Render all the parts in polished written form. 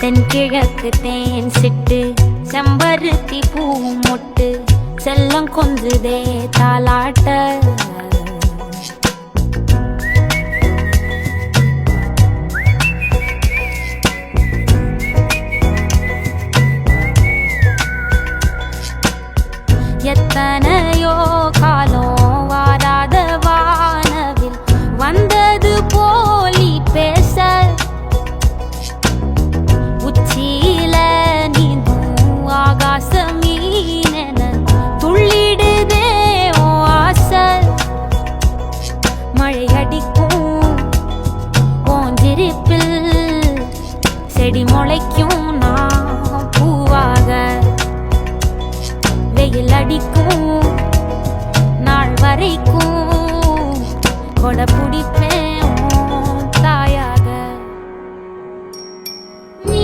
தென்கிழக்கு தேன் சிட்டு செம்பருத்தி பூ மொட்டு செல்லம் கொஞ்சுதே தாலாட்ட எத்தனையோ காலம் வாராத வானவில் வந்தது போலி பேச உச்சியில நீந்தும் ஆகாச மீனென துள்ளிடுதே ஓ ஆசை மழை அடிக்கும் ஓஞ்சிருப்பில் செடி முளைக்கும் நான் பூவாக வெயில் அடிக்கும் நாள் வரைக்கும் கொடை பிடிப்பேன் தாயாக நீ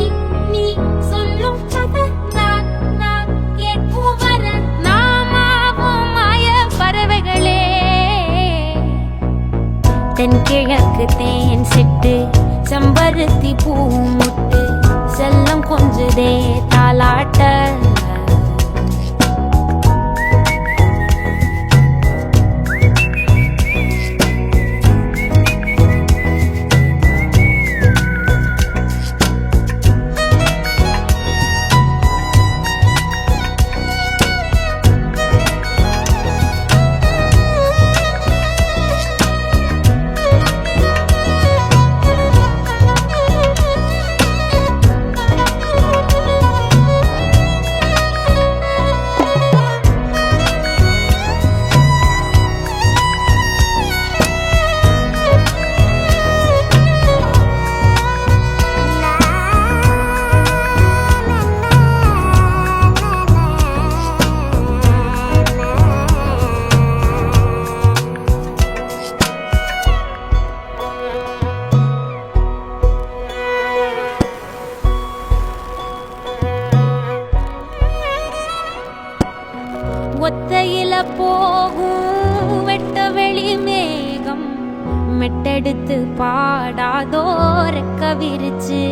நீ சொல்லும் கதை நான் கேட்கும் வர நாமாவும் மாய பறவைகளே தென்கிழக்கு தேன் சிட்டு செம்பருத்தி பூ முட்டு செல்லம் கொஞ்சுதே தாலாட்ட ஒத்தையில போகும் வெட்ட வெளி மேகம் மெட்டெடுத்து பாடாதோ ரெக்க விரிச்சு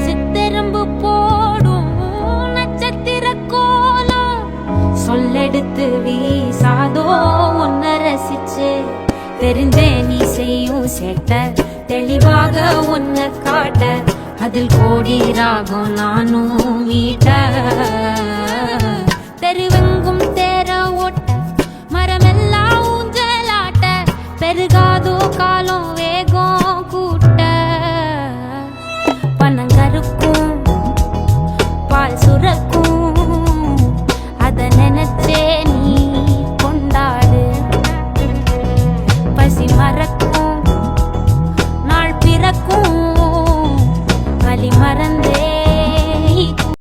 சித்தரம்பு போடும் நட்சத்திர கோலம் சொல்லெடுத்து வீசாதோ உன்னை ரசிச்சு தெரிஞ்சே நீ செய்யும் சேட்ட தெளிவாக உன்னை காட்ட அதில் கோடி ராகம் நானும் மீட்ட தெருவங்க